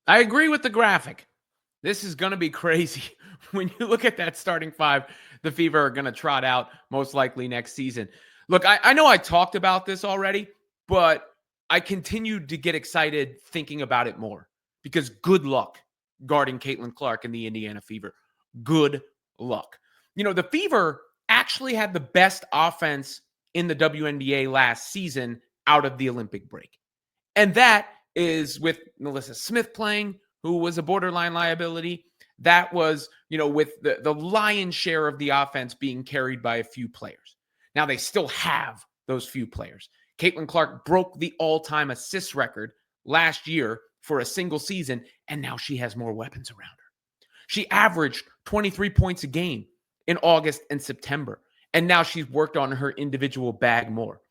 I agree with the graphic. This is going to be crazy. When you look at that starting five, the Fever are going to trot out most likely next season. Look, I know I talked about this already, but I continued to get excited thinking about it more because good luck guarding Caitlin Clark in the Indiana Fever. Good luck. The Fever actually had the best offense in the WNBA last season out of the Olympic break. And that is with Melissa Smith playing, who was a borderline liability. That was, with the lion's share of the offense being carried by a few players. Now they still have those few players. Caitlin Clark broke the all-time assist record last year for a single season, and now she has more weapons around her. She averaged 23 points a game in August and September, and now she's worked on her individual bag more.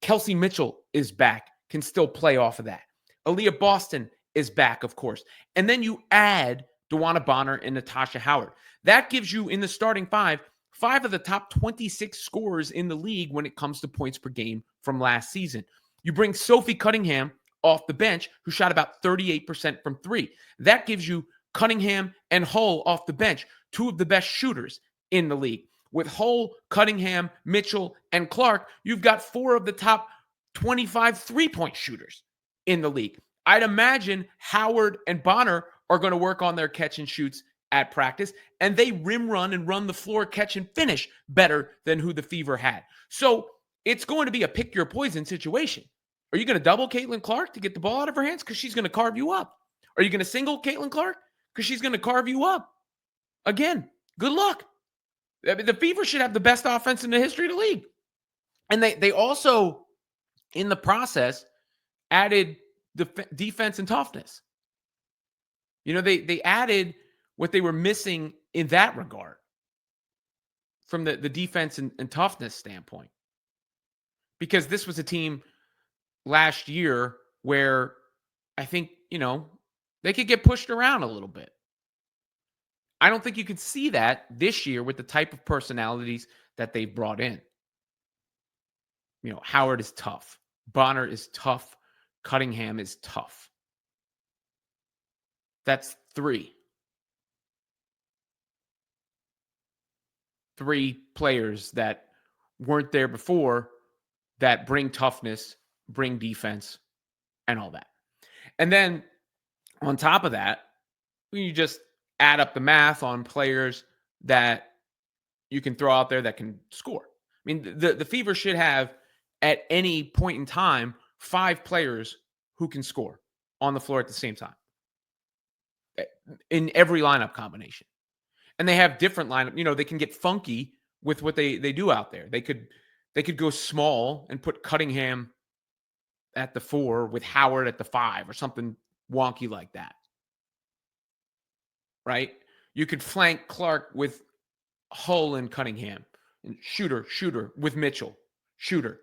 Kelsey Mitchell is back, can still play off of that. Aaliyah Boston is back, of course. And then you add DeWanna Bonner and Natasha Howard. That gives you, in the starting five of the top 26 scorers in the league when it comes to points per game from last season. You bring Sophie Cunningham off the bench, who shot about 38% from three. That gives you Cunningham and Hull off the bench, two of the best shooters in the league. With Hull, Cunningham, Mitchell, and Clark, you've got four of the top 25 three-point shooters in the league. I'd imagine Howard and Bonner are going to work on their catch and shoots at practice, and they rim run and run the floor, catch and finish better than who the Fever had. So it's going to be a pick your poison situation. Are you going to double Caitlin Clark to get the ball out of her hands? Because she's going to carve you up. Are you going to single Caitlin Clark? Because she's going to carve you up. Again, good luck. I mean, the Fever should have the best offense in the history of the league. And they also, in the process, added defense and toughness. They added what they were missing in that regard from the defense and toughness standpoint. Because this was a team last year where I think, they could get pushed around a little bit. I don't think you could see that this year with the type of personalities that they've brought in. Howard is tough. Bonner is tough. Cunningham is tough. That's three. Three players that weren't there before that bring toughness, bring defense, and all that. And then on top of that, you just add up the math on players that you can throw out there that can score. I mean, the Fever should have, at any point in time, 5 players who can score on the floor at the same time in every lineup combination. And they have different lineup. They can get funky with what they do out there. They could go small and put Cunningham at the 4 with Howard at the 5 or something wonky like that. Right? You could flank Clark with Hull and Cunningham. And shooter with Mitchell. Shooter.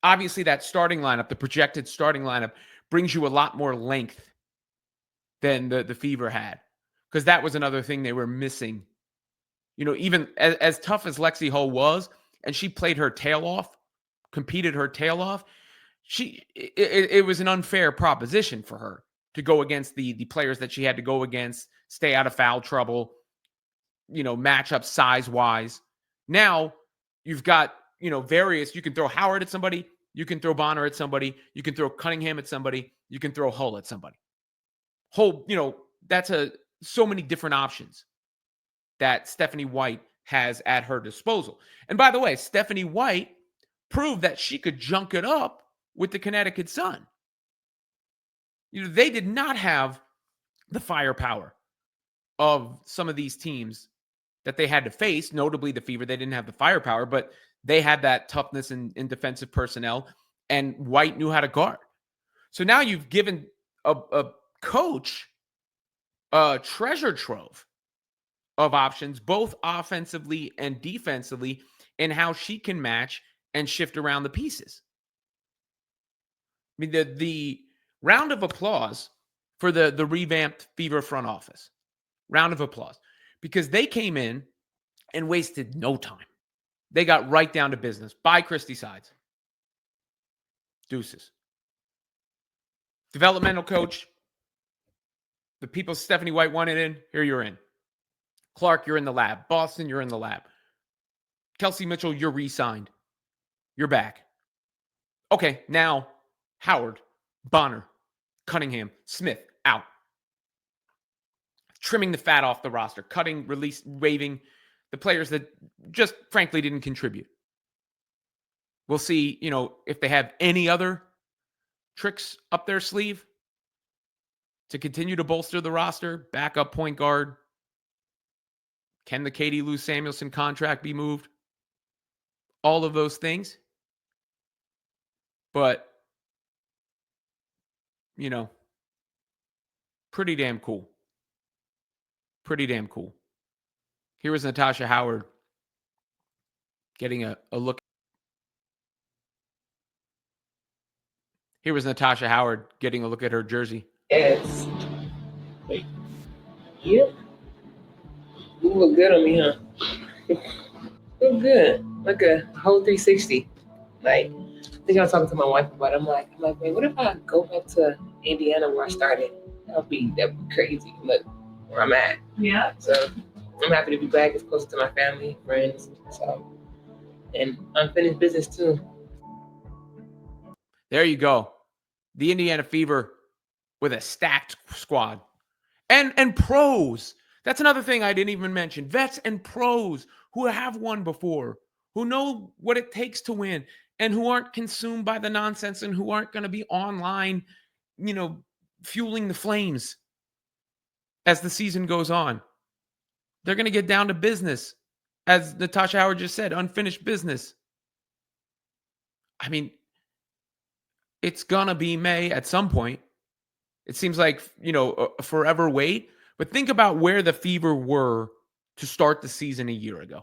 Obviously, that starting lineup, the projected starting lineup, brings you a lot more length than the Fever had. Because that was another thing they were missing. Even as tough as Lexi Hull was, and she played her tail off, competed her tail off, it was an unfair proposition for her to go against the players that she had to go against, stay out of foul trouble, match up size-wise. Now, you've got, various, you can throw Howard at somebody, you can throw Bonner at somebody, you can throw Cunningham at somebody, you can throw Hull at somebody. Hull, that's so many different options that Stephanie White has at her disposal. And by the way, Stephanie White proved that she could junk it up with the Connecticut Sun. They did not have the firepower of some of these teams that they had to face, notably the Fever. They didn't have the firepower, but they had that toughness in defensive personnel, and White knew how to guard. So now you've given a coach a treasure trove of options, both offensively and defensively, in how she can match and shift around the pieces. I mean, the round of applause for the revamped Fever front office. Round of applause. Because they came in and wasted no time. They got right down to business. Bye, Christy Sides. Deuces. Developmental coach, The people Stephanie White wanted in, here you're in. Clark, you're in the lab. Boston, you're in the lab. Kelsey Mitchell, you're re-signed. You're back. Okay, now Howard, Bonner, Cunningham, Smith, out. Trimming the fat off the roster, cutting, release, waiving the players that just frankly didn't contribute. We'll see, if they have any other tricks up their sleeve to continue to bolster the roster. Backup point guard. Can the Katie Lou Samuelson contract be moved? All of those things. But, pretty damn cool. Pretty damn cool. Here was Natasha Howard getting a look. Here was Natasha Howard getting a look at her jersey. Yes. Yep. You look good on me, huh? Look good. Like a whole 360. Like, I think I was talking to my wife about it. I'm like, man, what if I go back to Indiana where I started? That'd be crazy. Look where I'm at. Yeah. So I'm happy to be back. It's close to my family, friends, and unfinished business too. There you go. The Indiana Fever with a stacked squad. And pros. That's another thing I didn't even mention. Vets and pros who have won before, who know what it takes to win, and who aren't consumed by the nonsense and who aren't going to be online, fueling the flames as the season goes on. They're going to get down to business. As Natasha Howard just said, unfinished business. I mean, it's going to be May at some point. It seems like, a forever wait. But think about where the Fever were to start the season a year ago.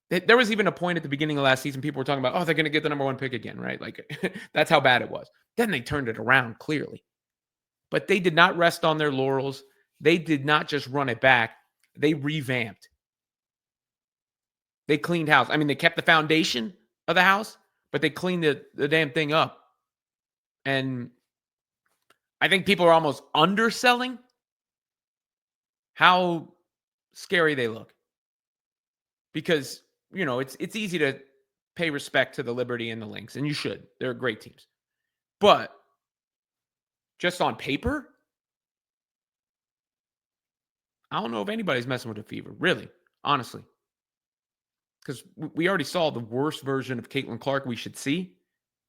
There was even a point at the beginning of last season, people were talking about, they're going to get the number one pick again, right? Like, that's how bad it was. Then they turned it around, clearly. But they did not rest on their laurels. They did not just run it back. They revamped. They cleaned house. I mean, they kept the foundation of the house, but they cleaned the damn thing up. And I think people are almost underselling how scary they look. Because, it's easy to pay respect to the Liberty and the Lynx, and you should. They're great teams. But just on paper, I don't know if anybody's messing with the Fever, really, honestly. Because we already saw the worst version of Caitlin Clark we should see,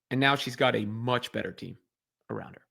and now she's got a much better team around her.